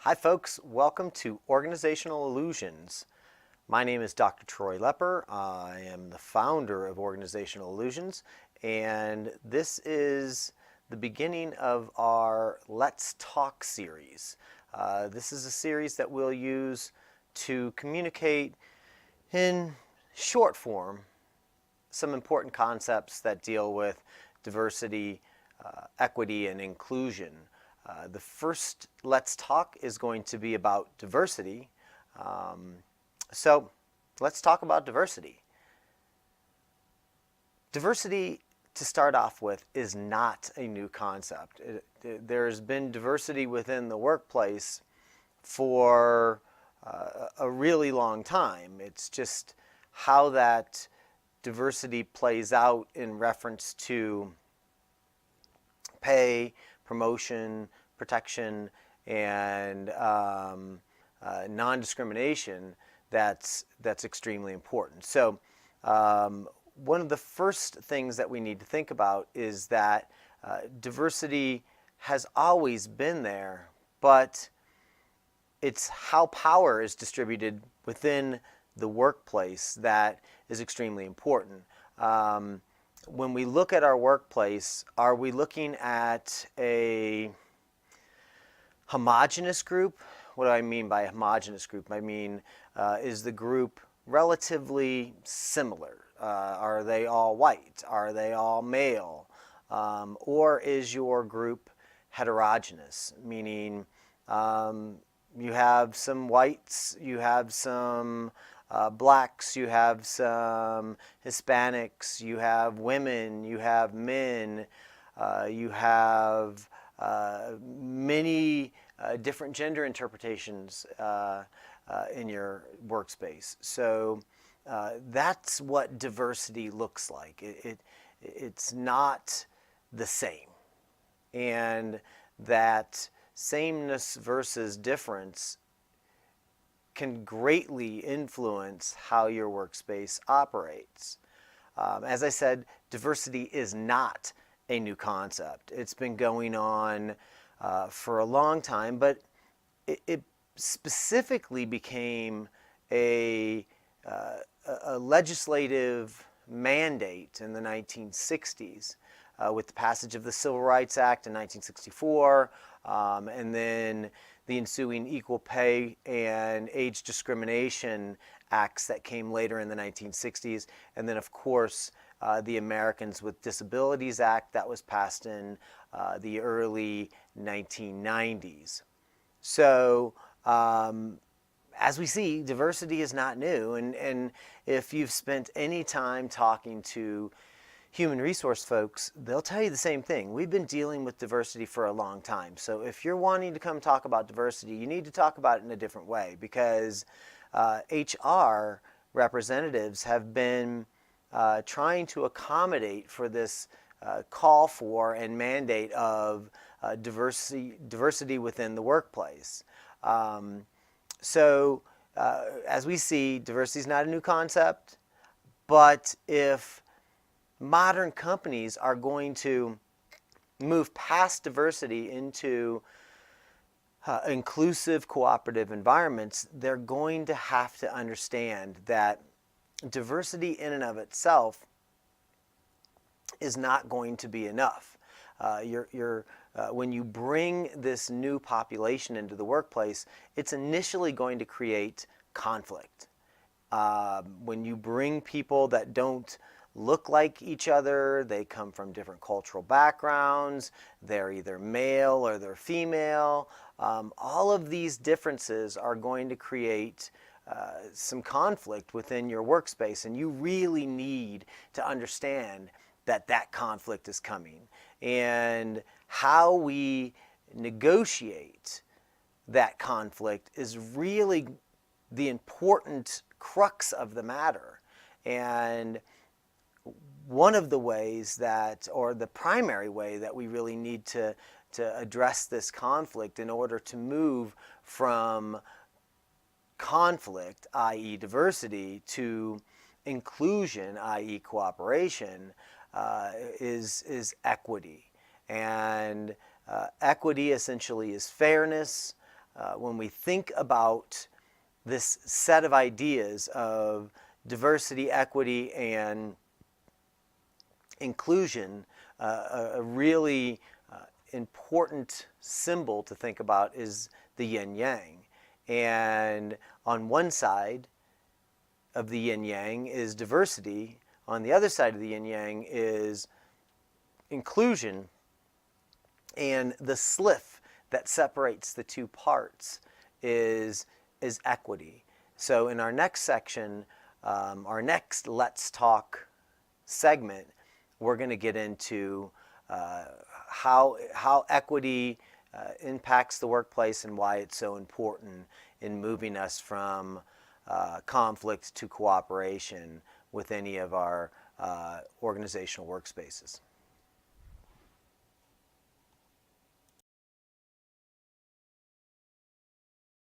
Hi folks, welcome to Organizational Illusions. My name is Dr. Troy Lepper. I am the founder of Organizational Illusions, and this is the beginning of our Let's Talk series. This is a series that we'll use to communicate in short form some important concepts that deal with diversity, equity, and inclusion. The first Let's Talk is going to be about diversity. So let's talk about diversity. Diversity, to start off with, is not a new concept. There's been diversity within the workplace for a really long time. It's just how that diversity plays out in reference to pay, promotion, protection, and non-discrimination that's extremely important. So one of the first things that we need to think about is that diversity has always been there, but it's how power is distributed within the workplace that is extremely important. When we look at our workplace, are we looking at a homogeneous group? What do I mean by homogeneous group? I mean, is the group relatively similar? Are they all white? Are they all male? Or is your group heterogeneous? Meaning you have some whites, you have some blacks, you have some Hispanics, you have women, you have men, you have many different gender interpretations in your workspace. So that's what diversity looks like. It's not the same. And that sameness versus difference can greatly influence how your workspace operates. As I said, diversity is not a new concept. It's been going on for a long time, but it specifically became a legislative mandate in the 1960s with the passage of the Civil Rights Act in 1964, and then the ensuing Equal Pay and Age Discrimination Acts that came later in the 1960s, and then of course the Americans with Disabilities Act that was passed in the early 1990s. So as we see, diversity is not new, and if you've spent any time talking to human resource folks, they'll tell you the same thing. We've been dealing with diversity for a long time. So if you're wanting to come talk about diversity, you need to talk about it in a different way, because HR representatives have been trying to accommodate for this call for and mandate of diversity within the workplace. So as we see, diversity is not a new concept, but if modern companies are going to move past diversity into inclusive, cooperative environments, they're going to have to understand that diversity in and of itself is not going to be enough. When you bring this new population into the workplace, it's initially going to create conflict. When you bring people that don't look like each other, they come from different cultural backgrounds, they're either male or they're female, all of these differences are going to create some conflict within your workspace, and you really need to understand that that conflict is coming. And how we negotiate that conflict is really the important crux of the matter. And one of the ways that, or the primary way that we really need to address this conflict in order to move from conflict, i.e. diversity, to inclusion, i.e. cooperation, is equity. And equity essentially is fairness. when we think about this set of ideas of diversity, equity, and inclusion, a really important symbol to think about is the yin yang. And on one side of the yin yang is diversity, on the other side of the yin yang is inclusion, and the sliff that separates the two parts is equity. So in our next section, our next Let's Talk segment, we're going to get into how equity impacts the workplace and why it's so important in moving us from conflict to cooperation with any of our organizational workspaces.